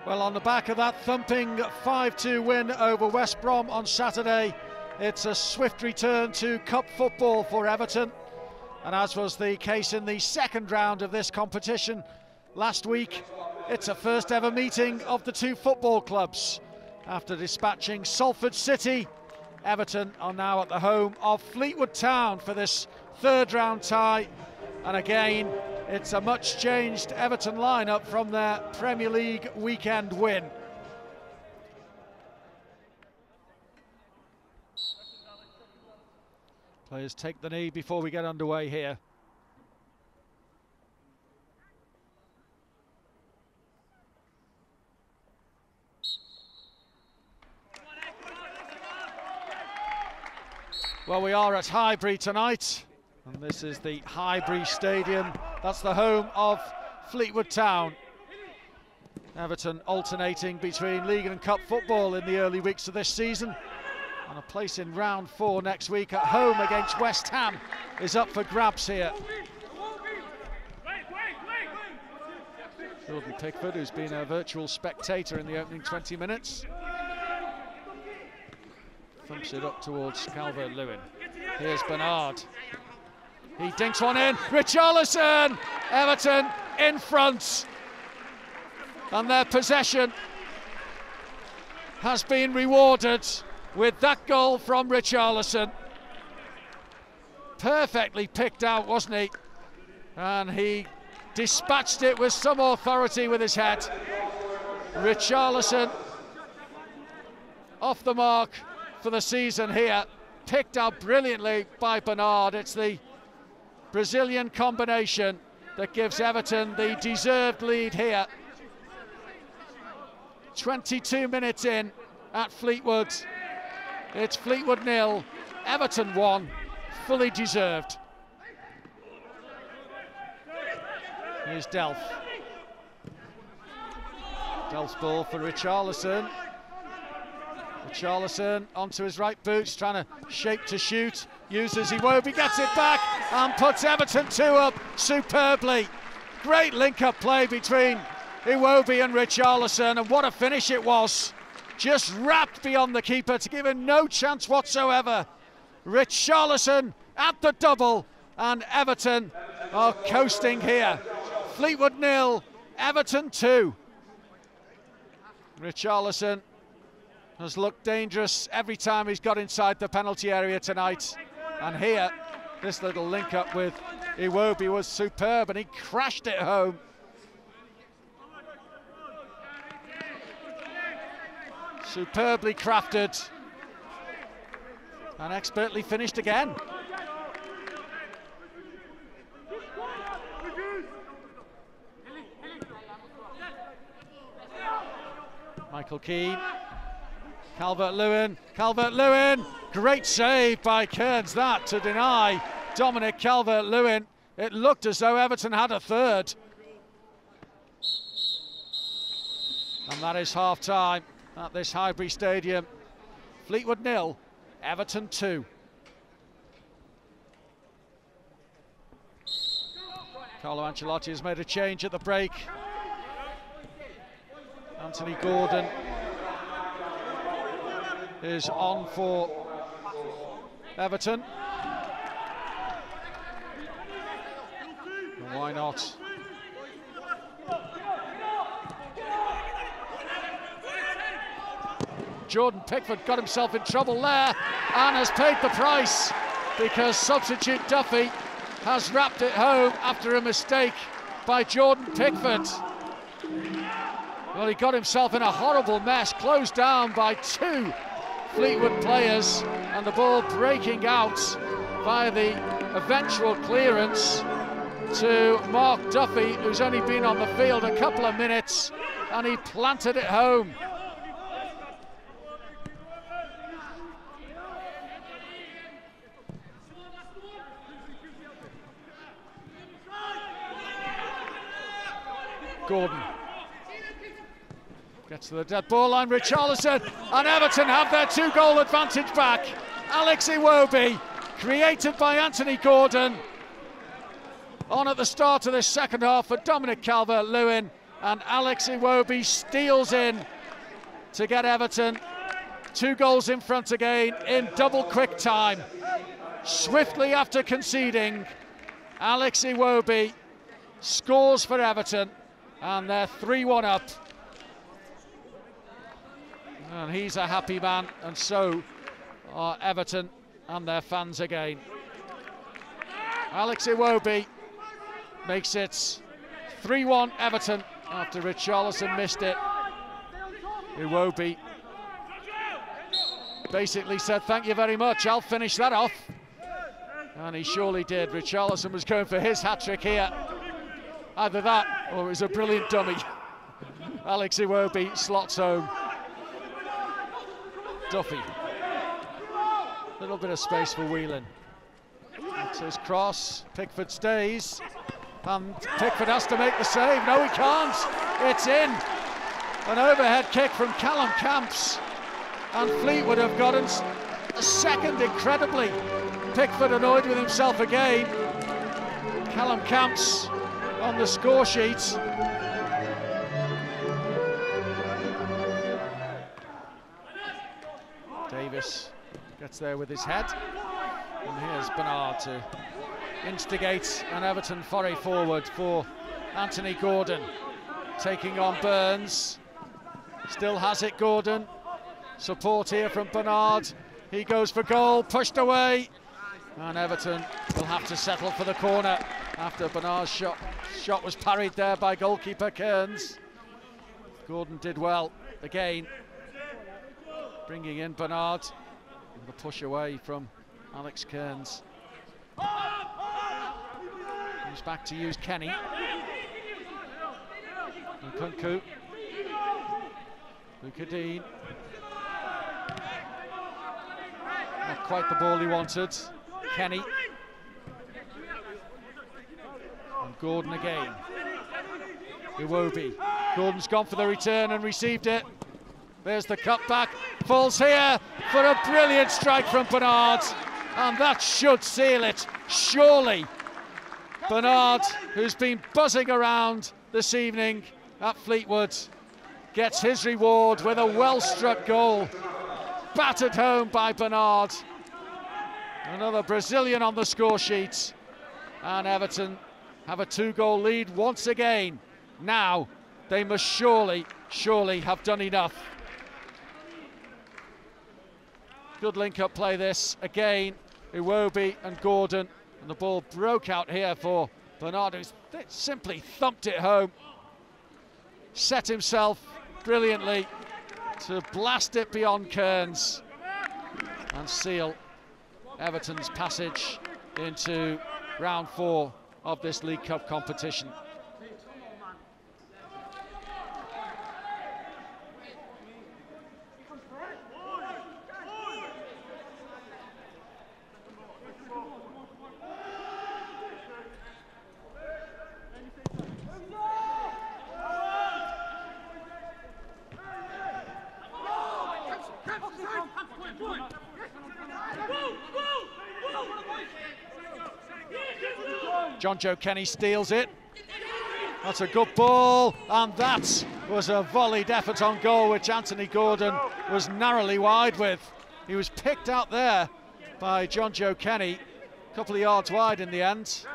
Well, on the back of that thumping 5-2 win over West Brom on Saturday, it's a swift return to cup football for Everton. And as was the case in the second round of this competition last week, it's a first ever meeting of the two football clubs. After dispatching Salford City, Everton are now at the home of Fleetwood Town for this third round tie. And again, it's a much changed Everton lineup from their Premier League weekend win. Players take the knee before we get underway here. Well, we are at Highbury tonight, and this is the Highbury Stadium. That's the home of Fleetwood Town. Everton alternating between League and Cup football in the early weeks of this season. And a place in round 4 next week at home against West Ham is up for grabs here. Jordan Pickford, who's been a virtual spectator in the opening 20 minutes. Thumps it up towards Calvert-Lwin. Here's Bernard. He dinks one in. Richarlison! Everton in front. And their possession has been rewarded with that goal from Richarlison. Perfectly picked out, wasn't he? And he dispatched it with some authority with his head. Richarlison off the mark for the season here. Picked out brilliantly by Bernard. It's the Brazilian combination that gives Everton the deserved lead here. 22 minutes in at Fleetwood. It's Fleetwood 0, Everton 1, fully deserved. Here's Delph. Delph's ball for Richarlison. Richarlison onto his right boots, trying to shape to shoot. Uses Iwobi, gets it back and puts Everton 2 up superbly. Great link-up play between Iwobi and Richarlison, and what a finish it was. Just wrapped beyond the keeper to give him no chance whatsoever. Richarlison at the double, and Everton are coasting here. Fleetwood 0, Everton 2. Richarlison has looked dangerous every time he's got inside the penalty area tonight. And here, this little link-up with Iwobi was superb, and he crashed it home. Superbly crafted and expertly finished again. Michael Keane, Calvert-Lwin, Calvert-Lwin, great save by Kearns that to deny Dominic Calvert-Lewin. It looked as though Everton had a third. And that is half-time at this Highbury Stadium. Fleetwood 0, Everton 2. Carlo Ancelotti has made a change at the break. Anthony Gordon is on for Everton. And why not? Jordan Pickford got himself in trouble there and has paid the price, because substitute Duffy has wrapped it home after a mistake by Jordan Pickford. Well, he got himself in a horrible mess, closed down by 2 Fleetwood players, and the ball breaking out via the eventual clearance to Mark Duffy, who's only been on the field a couple of minutes, and he planted it home. Gordon gets to the dead ball line, Richarlison, and Everton have their 2-goal advantage back. Alex Iwobi, created by Anthony Gordon, on at the start of this second half for Dominic Calvert-Lewin, and Alex Iwobi steals in to get Everton 2 goals in front again in double quick time. Swiftly after conceding, Alex Iwobi scores for Everton, and they're 3-1 up. And he's a happy man, and so are Everton and their fans again. Alex Iwobi makes it 3-1 Everton after Richarlison missed it. Iwobi basically said, "Thank you very much, I'll finish that off." And he surely did. Richarlison was going for his hat-trick here. Either that or it was a brilliant dummy. Alex Iwobi slots home. Duffy. Little bit of space for Whelan. It's his cross. Pickford stays. And Pickford has to make the save. No, he can't. It's in. An overhead kick from Callum Camps. And Fleetwood have gotten a second, incredibly. Pickford annoyed with himself again. Callum Camps on the score sheet. Davis gets there with his head. And here's Bernard to instigate an Everton foray forward for Anthony Gordon. Taking on Burns. Still has it, Gordon. Support here from Bernard. He goes for goal, pushed away. And Everton will have to settle for the corner after Bernard's shot was parried there by goalkeeper Kearns. Gordon did well again, bringing in Bernard. The push away from Alex Kearns. Comes back to use Kenny. Nkunku. Luca Dean. Not quite the ball he wanted. Kenny. And Gordon again. Iwobi. Gordon's gone for the return and received it. There's the cutback. Falls here for a brilliant strike from Bernard. And that should seal it, surely. Bernard, who's been buzzing around this evening at Fleetwood, gets his reward with a well-struck goal. Battered home by Bernard. Another Brazilian on the score sheet. And Everton have a 2-goal lead once again. Now they must surely have done enough. Good link-up play this. Again, Iwobi and Gordon. And the ball broke out here for Bernard, who simply thumped it home. Set himself brilliantly to blast it beyond Kearns and seal Everton's passage into round 4 of this League Cup competition. John Joe Kenny steals it. That's a good ball, and that was a volleyed effort on goal, which Anthony Gordon was narrowly wide with. He was picked out there by John Joe Kenny, a couple of yards wide in the end.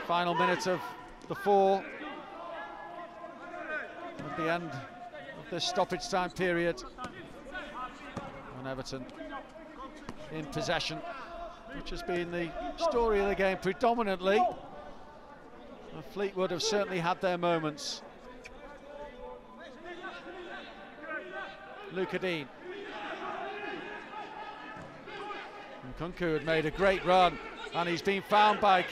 Final minute of the 4 at the end of this stoppage time period. And Everton in possession, which has been the story of the game predominantly. And Fleetwood have certainly had their moments. Luca Dean. Nkunku had made a great run, and he's been found by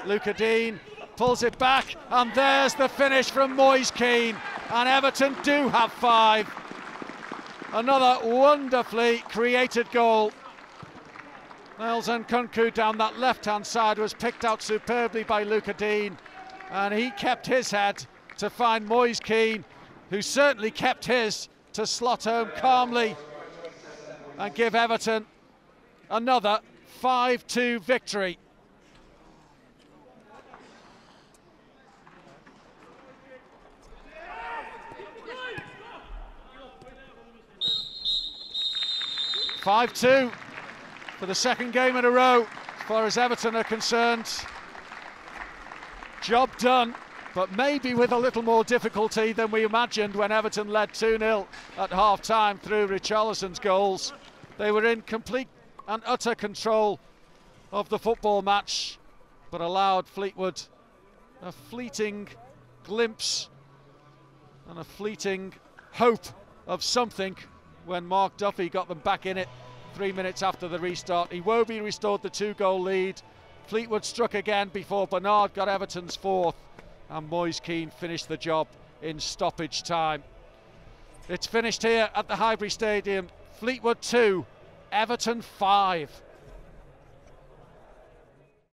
Luca Dean. Pulls it back, and there's the finish from Moise Keane. And Everton do have 5. Another wonderfully created goal. Niels Nkunku down that left-hand side was picked out superbly by Luca Dean, and he kept his head to find Moise Keane, who certainly kept his to slot home calmly and give Everton another 5-2 victory. 5-2 for the second game in a row as far as Everton are concerned. Job done, but maybe with a little more difficulty than we imagined when Everton led 2-0 at half-time through Richarlison's goals. They were in complete and utter control of the football match, but allowed Fleetwood a fleeting glimpse and a fleeting hope of something when Mark Duffy got them back in it 3 minutes after the restart. Iwobi restored the 2-goal lead. Fleetwood struck again before Bernard got Everton's fourth, and Moise Keane finished the job in stoppage time. It's finished here at the Highbury Stadium. Fleetwood 2, Everton 5.